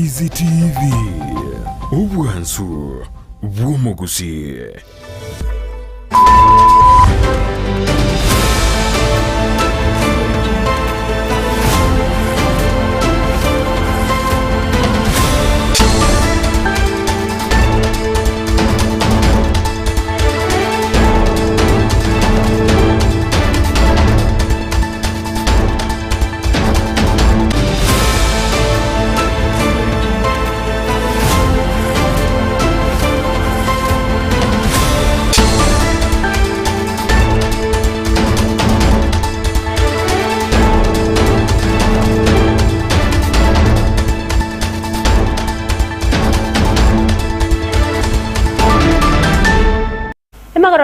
Ndizi TV Ubwansu Gusii.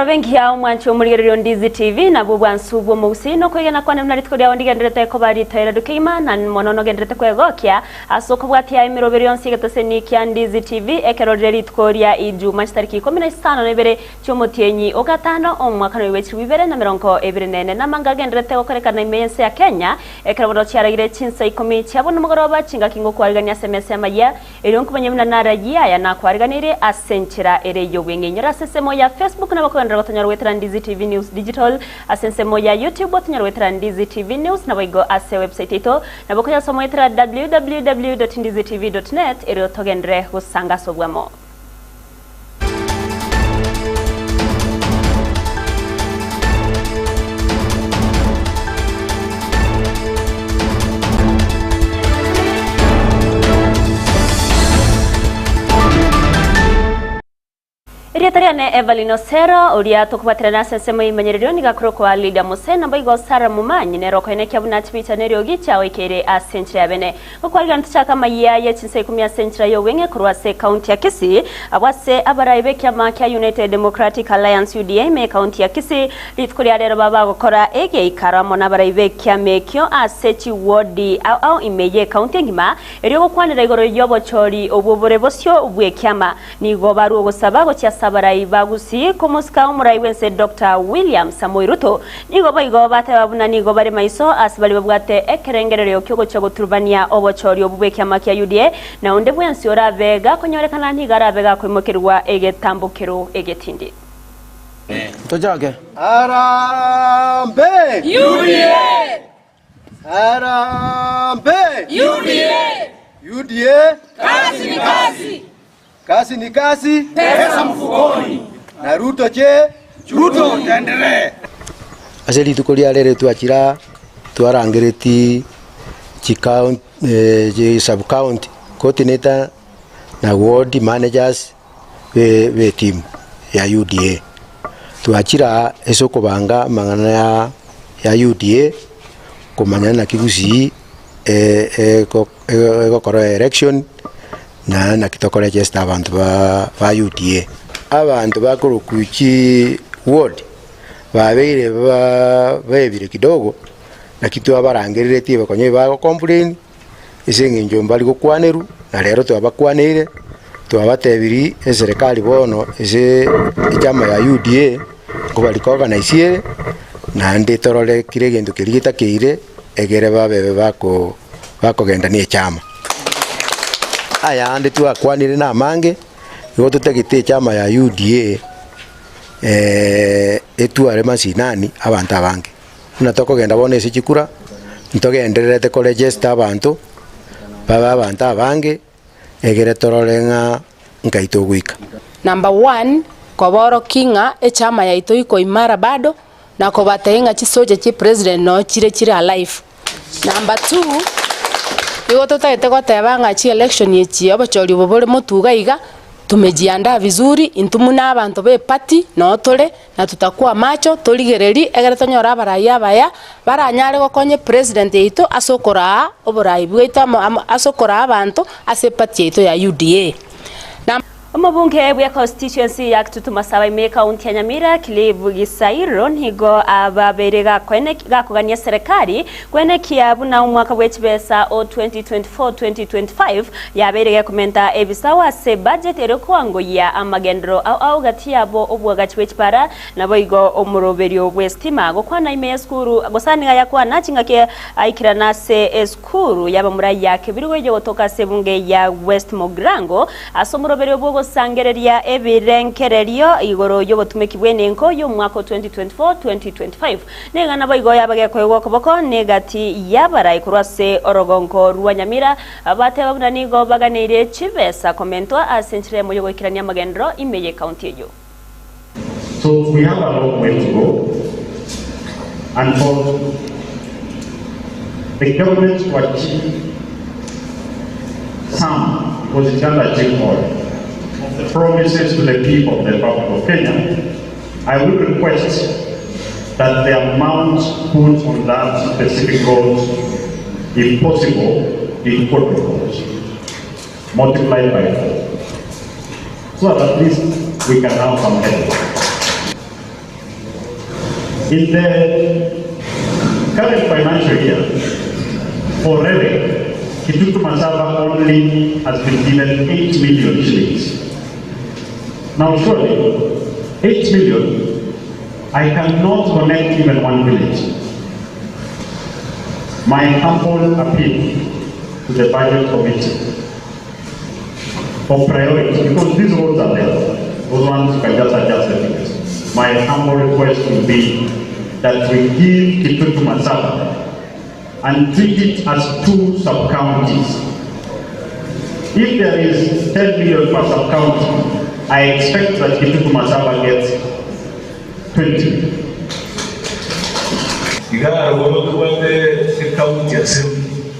Bengi ya umwanchi omuliro Ndizi TV na bubwansu bw'omugusi no kwegena kwa nemna litko lya ondigenderete ko bari tayira dukima na monono genderete kwegokya asoko bwati ya imirobero yonsi gatoseni kya Ndizi TV ekerorere litko lya ijuma tariki 15 nebere cyomutienyi ogatano omwaka no w'echi wibere na 24 na manga genderete okorekana imense ya Kenya ekeraboro cyaragire CHINSA IKOMI cyabona mugoroba cinga kingo kwariganya SMS AMAYIA erionko banyemna na LYDIA ya na kwariganire asenchira ereyo wengenyera sesemo ya Facebook na bakondera batanyarwetera Ndizi TV News Digital asensemo ya YouTube batanyarwetera Ndizi TV News na baigo ase website ito na bakoya somwetera www.ndizitv.net ero togendere usanga sobwamo. Iriatariane EVERLYENE OSERO uria tukubatirana sensemo imenyererio ni gakuru kwa LYDIA MOSE na baigo Sara Mumanyi nero koine kyabuna tibita nerio gicha wekere asenchira yabene okwariga ntachaka AMAYIA ya CHINSA IKOMI asenchira yo wenge kurwase county ya Kisii abase abaraibe kyama kya United Democratic Alliance UDA me county ya Kisii litkuria rero baba gukora ege ikaramo na baraibe kyamekyo asechi ward au imeye county ngima erio gukwanira igoro yobochori obubore bosyo ubwe kyama ni gobaru gusaba gocha sabarai Gusii komuska umurai wense Dr. William Samoei Ruto nigo baigo bate babuna nigo bare maiso asibali babwate ekerengerero kyogo cyo guturbania obochori obubekya makia UDA na onde bwensi oravega konyorekana ntigara vega kwimokirwa egetambukiro egetindi Tojage Arambe UDA Arambe UDA Kazi ni kazi. Kazi ni kazi, Pesa mfukoni. na Ruto je, Ruto endelee. Aseli tukolia lere tuachira tuarangireti chikaunt sub county coordinator na ward managers we team ya UDA tuachira esoko banga mangana ya UDA kumanya na Gusii kora election na kitokole chesta abantu ba UDA abantu bakuru kuchi ward babeire babire kidogo na kitu abarangirire tiba konye ba complain isinge njomba liko kwaneru na lero twabakwanire twabatebiri eserikali bono ese ichama ya UDA kubaliko organize na nditorole kire gendo kirigita kire egere babebe bako genda ni chama aya ande tu akwanire na mange yo tutegite chama ya UDA etu are masinani abantu abange natoko genda bone ese chikura ntogenderete ko register abantu baba abantu abange egere torolenga nkaito gwika. Number 1 koboro kinga chama ya ito iko imara bado na kobatenga chisoje chi president no chire alive. Number 2 Igo tutaite gotebanga chi election yechi abachori bobore mutuga iga tumejiandaa vizuri intumuna abantu be party no tole na tutakuwa macho toligereri egere tonyora abaraya baya baranyare gokonye president yeito asokora oborai bwita asokora abantu ase party yeito ya UDA. Omubunge bwa constituency ya Kitutu Masaba County ya Nyamira Kilivu Gisairo nigo ababerega gakugania serikali kwenekia buna umwaka w'ekibesa o 2024-2025 yaberega komenta ebisawa se budget erokwango ya amagendero au gati yabo obwagachi w'ekipara nabo igo omuroberio bw'estima gokwana ime skuru gosaniga yakwana chingake aikirana se skuru yaba muraya kebirwe yo toka se bunge ya West Mogrango asomuroberio bwo sangereria ebirenkererio igoro yobotumeki bwenenko yo mwaka 2024-2025 negana boigo yabage kwego koboko negati yabara ikurase orogonko rwa Nyamira abateba bunanigo baganire chibesa komento asenchire moyo gokirania magendro imeye county yo. So we have a long way to go, and for the government to achieve some, because it can't achieve all, the promises to the people of the Republic of Kenya, I will request that the amount put on that specific road, if possible, be quadrupled, multiplied by 4, so that at least we can have some help. In the current financial year, already, Kitutu Masaba only has been given 8 million shillings. Now surely, 8 million, I cannot connect even one village. My humble appeal to the budget committee for priority, because these roads are there, those ones can just adjust the figures. My humble request will be that we give Kitutu Masaba and treat it as 2 sub-counties. If there is 10 million per sub-county, I expect that Kitutu Masaba gets 20. Igara wabakubande county assembly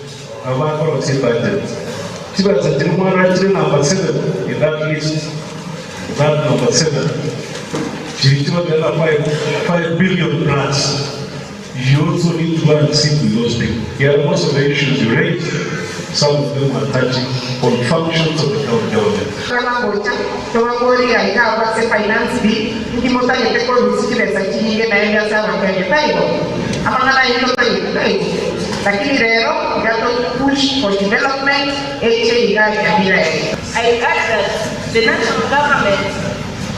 abakora budget. Tibaza timwara number 7 in that list. That number 7. Chirichwa 5 billion plus. You also need to go and sit with those people. Here are most of the issues you raised. Some of them are touching on functions of the government. Finance bill, push for development. I urge that the national government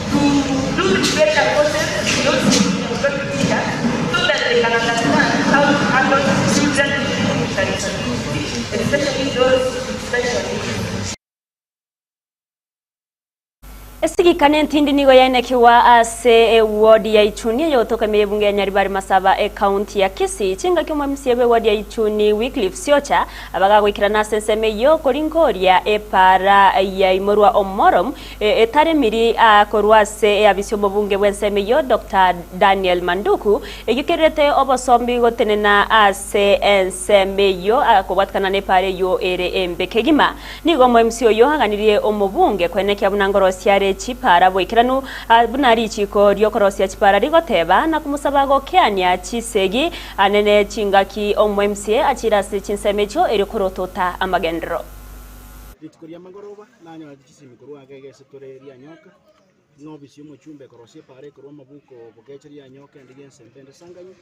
to do the better process so that they can understand how to handle children, especially those special. Esigi kanentindi nigo yanekiwa ase ward ya Ichuni yotoka mebunge ya Nyaribari Masaba county ya Kisii chinga kimwe msiebe ward ya Ichuni Wycliffe Siocha abaga gwikirana senseme yo koringoria para ya imorwa omorom etare miri akorwase abisyo mubunge wenseme yo Dr. Daniel Manduku egikerete obosombi gotenena ase enseme yo akobwatkana ne pare yo ere embekegima nigo mwe msiyo yo hanganirie omubunge kwenekya bunangorosya chipara boikiranu bunari chiko ryokorosia chipara rigoteba na kumusabago keanya chisegi anene chingaki omwemsie achirasi chinsemecho erikorotota amagendro Victoria Mangoroba nanyo adikisi mikuru agege sekore ria nyoka no bisyo mu chumbe korosie pare koro mabuko bokecheria ria nyoka ndige sempende sanganyo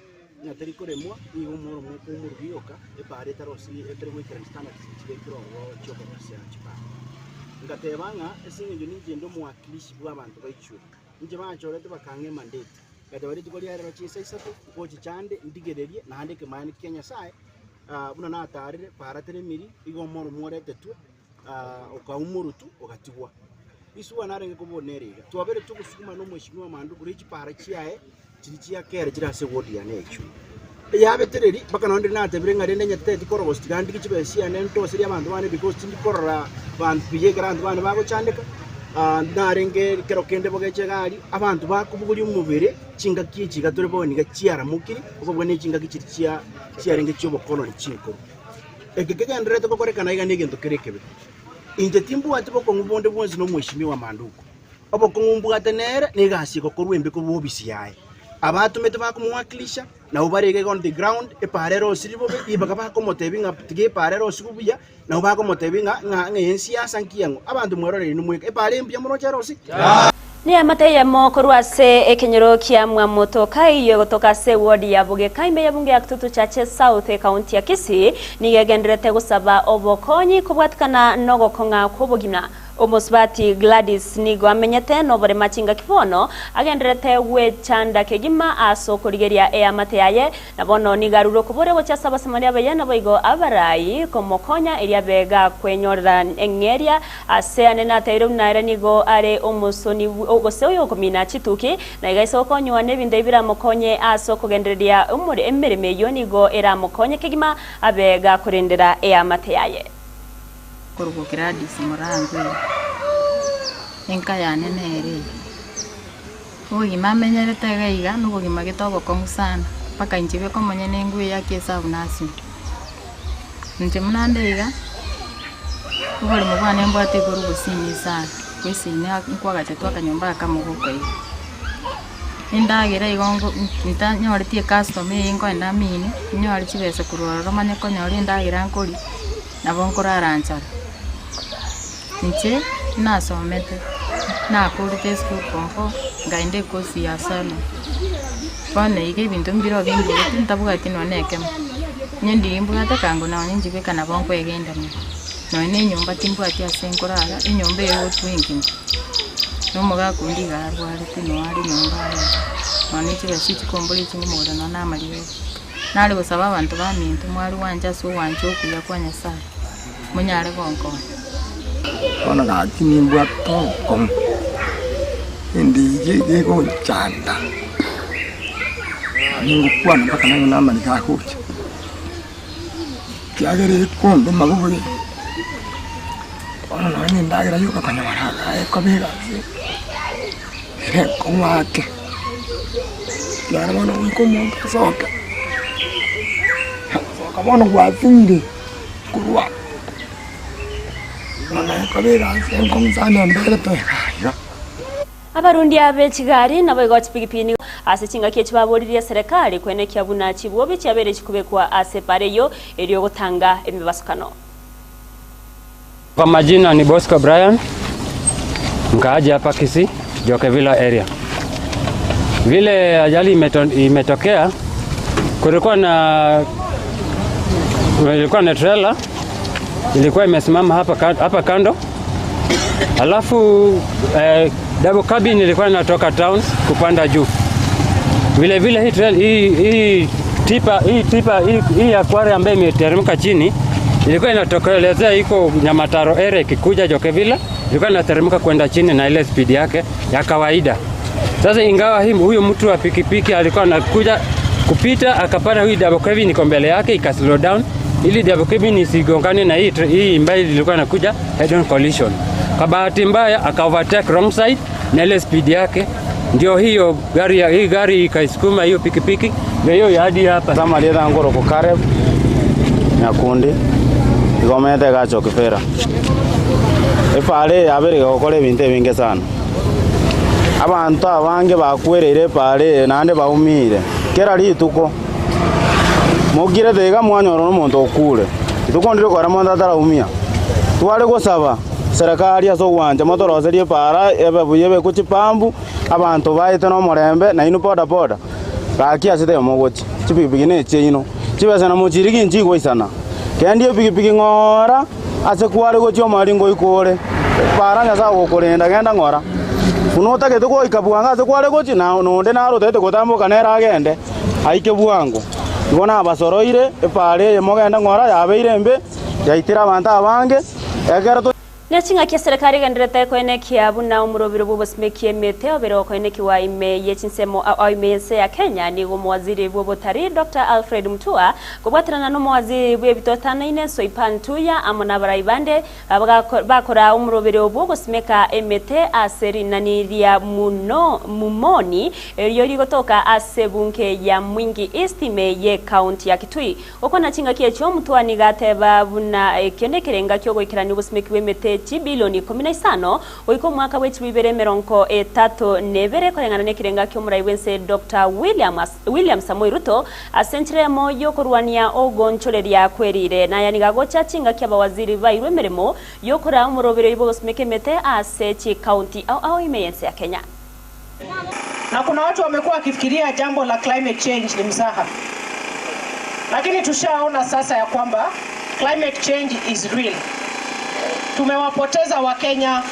naterikoremwa ni umoro mu kumurbiyoka e pare tarosi eterwikira stana kiro choko korosia chipara ngatebanga esinge njendo mwakilishi bw'abantu baichura nje banchorete bakange mandate kati bari tukoli yaro chisa isato ko chichande ndigererie na handike mani Kenya sai buna na atarire paratere miri igomoro morete tu okaumurutu okatigwa isuwa narenge kubonerega twabere tukusukuma no mweshimwa mandu kuri chipara chiae chirichia kere chirase wodi ya nechu yabe tereri bakanonde na tebirenga rende nyate tikoro bostigandi kichibesia nento siri abantu bane because tindikorora bantu biye grand bane bago chandeka narenge kero kende bogeche gali abantu bakubuguri umubere chinga kichi gatore boni gachiara mukiri ukobone chinga kichirichia chiarenge cyobo kono lichiko ekekega ndrete kokorekana iga negento kerekebe inje timbu ati boko ngubonde bwonzi no mweshimi wa manduko obo kongumbu gatenere negasi kokorwembe ko bobisi yae abatumete bakumwakilisha na ubarege on the ground eparero siribo ibaka bakomotebinga tige parero sikubuya na bakomotebinga nga ensiasa nkiyango abantu mwerore numweka epare mbya muno charosi ni amateya mo korwase ekenyero kia mwamoto kai yogotoka se ward ya buge kaime ya bunge aktutu chache South County ya Kisii ni gegenderete gusaba obokonyi kubwatikana nogo konga kubugimna Omusbati Gladys nigo amenyete nobore machinga kibono agenderete we chanda kegima aso kurigeria amateyaye nabono nigaruro kubore bochasa basamaria bayana boigo abarai komokonya eria bega kwenyorra engeria aseane na tairu naira nigo are omusoni ogoseyo komina chituki na igaiso konywa nebinde ibira mokonye aso kugenderia umuri emirime yo nigo era mokonye kegima abega kurendera amateyaye Korgo Gladys Morangwe enka yane nere ogi mamenyerete gaiga nugo gimagetogo komusana paka injibe komonye nengwe yake sabu nasi nje munandeiga ubali mubane mbwate goru Gusii sana kwisi ne nkwaga twaka nyomba kamuguko yi indagira igongo ntanyoreti customer ingo ndamini nyori chibese kurora romanye ko nyori ndagira nkori nabonkora aranchara nche nasomete nakurite school konko ngainde kosi ya sana bone ige bintu mbiro bingi ntabuga tino neke nyendi imbuga takango na onye njibeka na bonko egenda no ene nyumba timbu ati asenkorara inyomba yo twingi no muga kundi garwari tino ari nyumba none chibe siti komboli chingu mugana na maliwe nali gusaba abantu bamintu mwari wanja so wanje okuya kwanya sana munyare bonko ona na timbu kom indi je go chanda ningu kwana mpaka nangu nama nikakucha kiagere kombe magubuye ona nani ndagira yuko kanya waraga ekobega komake yara bana ukomo soka kabona gwafindi kurwa ona ekobega enkomsana mbere toya Abarundi abe Kigali nabo igoti pigipini asichinga kiye chibaboririye serikali kwenekya bunachi bwobe cyabere kikubekwa asepareyo eriyo gutanga emibasukano. Kwa majina ni Bosco Brian mkaaji hapa Kisii Jokevilla area. Vile ajali imetokea kulikuwa na trailer ilikuwa imesimama hapa kando. Alafu double cabin ilikuwa inatoka town kupanda juu. Vile hii akwari ambaye imeteremka chini ilikuwa inatokelezea iko Nyamataro area ikikuja Jokevilla, ilikuwa inateremka kwenda chini na ile speed yake ya kawaida. Sasa ingawa huyo mtu wa pikipiki alikuwa anakuja kupita akapata hii double cabin iko mbele yake ikaslow down ili double cabin isigongane na hii ambayo ilikuwa inakuja head on collision. Kwa bahati mbaya akaovertake wrong side na ile speed yake ndio hiyo gari ikaisukuma hiyo pikipiki ndio hadi hapa kama leta ngoro ko Kareb na kundi igomete gacho kifera epale abere gokore binte binge sana abantu abange bakwerere pale nande baumire kera lituko mugire thega mwanyoro n'umuntu okure tukondire kwa ramonda taraumia twale gusaba serikali asogwanja motoroserie para ebebuyebe kuchipambu abantu baite no morembe na inu boda boda baki asite mogochi chipipigi ne cheino chibesa na muchirigi nchigwa isana kendi pigipigi ngora ase kware gochio maringo ikore para nya sago kurenda genda ngora unota ke tuko ikabuanga ase kware gochi na nonde na rotete gotambuka nera agende aike buango ibona abasoroire epare mogenda ngora yabeire mbe yaitira abantu abange egera Nechinga kia serikali genderete kwenekya buna umurobiro bw'obosimekie meteo bero kwenekwa ime chinsemo imense ya Kenya ni umwaziri bw'obotari Dr. Alfred Mutua kubwatirana no mwaziri bw'ebitotana inenso ipantuya amona baraibande bakora umurobiro bw'obosimeka emete aseri naniria muno mumoni eriyo ligotoka asebunke ya Mwingi Eastime ye county ya Kitui okona chinga kia cyo Mutua ni gateba buna kyonekerenga kyo goikirani obosimeki bw'emete sechi bilioni 15 oiko mwaka wechi bibere meronko etatu nebere korengana nekirenga kyomura iwense Dr. William Samoei Ruto asenchire moyo kurwania ogonchoreria kwerire na yani gagocha chinga kyaba waziri bairwe meremo yokora umurobere ibosmekemete asechi county au imeyense ya Kenya. Na kuna watu wamekuwa wakifikiria jambo la climate change ni mzaha. Lakini tushaona sasa ya kwamba climate change is real. Tumewapoteza Wakenya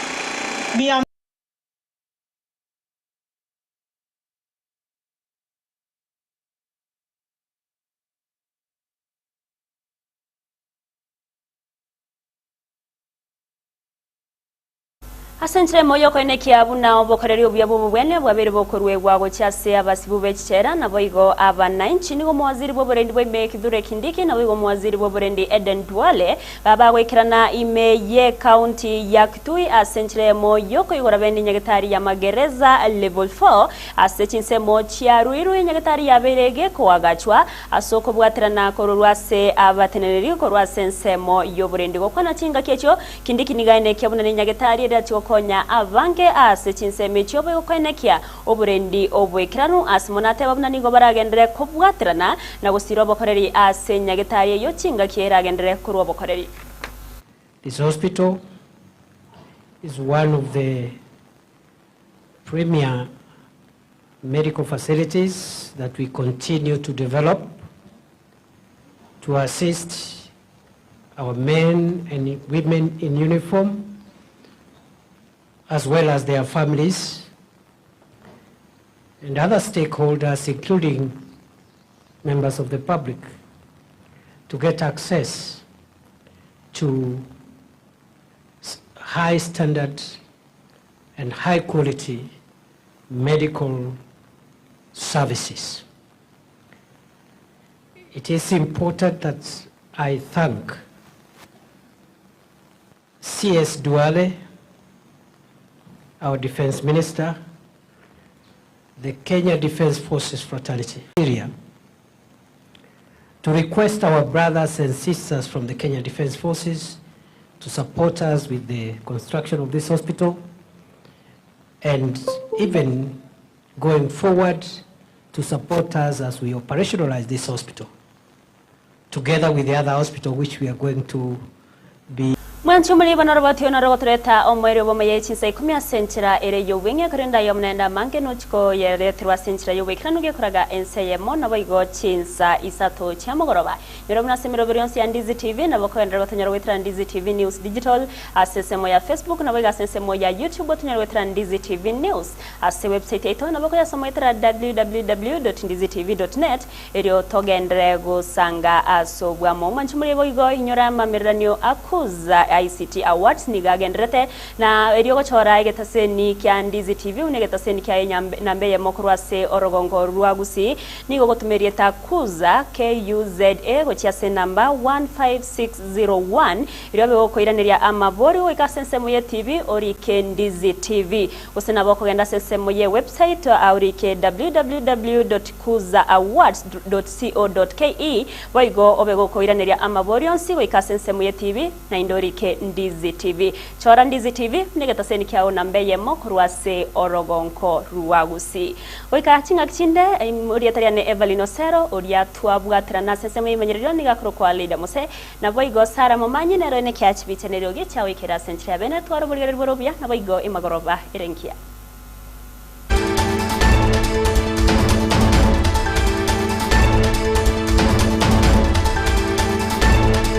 Asenchire moyo koine kiabu na obokoreri obuyabo bwene bwabere bokorwe gwago cyase abasibu bekichera na boigo abananchi nigo mwaziri boborendi bwe Kithure Kindiki na boigo mwaziri boborendi Eden Duale baba gwekirana IMAYIA county ya Kitui. Asenchire moyo koigora bendi nyagetari ya magereza level 4 asechinse mochia ruiru nyagetari ya berege kwagachwa asoko bwaterana kororwase abatenereri korwase nsemo yoborendi gokwana chinga kyecho Kindiki nigaine kyabuna nyagetari era konya avange asechinse mechobe gokoenekia oburendi obwekiranu asimonate babuna nigo baragendere kubwatirana na gusiro bokoreri asenyagetari yo chinga kieragendere kuru bokoreri. This hospital is one of the premier medical facilities that we continue to develop to assist our men and women in uniform as well as their families and other stakeholders, including members of the public, to get access to high standard and high quality medical services. It is important that I thank CS Duale, our Defense Minister, the Kenya Defense Forces Fraternity area, to request our brothers and sisters from the Kenya Defense Forces to support us with the construction of this hospital, and even going forward to support us as we operationalize this hospital, together with the other hospital which we are going to be. Mwanchumuri banarobati onarogotreta omwere bomaye CHINSA 10 senchira ere yowenge kurenda yomnenda manke nochiko yeretirwa senchira yowekiranuge kuraga enseyemo na boigo CHINSA isato chamogoroba miromna semero verionsi ya Ndizi TV na bokwendera batanyaro wetra Ndizi TV News Digital asesemo ya Facebook na boiga asesemo ya YouTube batanyaro wetra Ndizi TV News ase website ito na bokoya somo wetra www.ndizitv.net erio togendere gusanga asobwa mo mwanchumuri boigo inyora mameranio akuza ICT Awards nigagendrete na eriogo chora egetase ni kya Ndizi TV unegetase ni kya nambe ya mokurwase orogongo rwa Gusii nigo gotumerieta kuza KUZA gochiase namba 15601 iriobe gokoiraneria amabori oikasensemo ye TV orike Ndizi TV usena boko genda sensemo ye website aurike www.kuzaawards.co.ke boigo obego koiraneria amabori onsi oikasensemo ye TV na indorike Ndizi TV chora Ndizi TV nigetaseni kyao nambeye mokurwase orogonko rwa Gusii oika chinga kichinde uriatariane Evelyn Osero uria twabwatirana sesemo imenyerero nigakoro kwa LYDIA MOSE na boigo Sara Momanyi nero ene kyachibitenero gicha wikira senchira bene twaro burigere borobya na boigo imagoroba irenkia.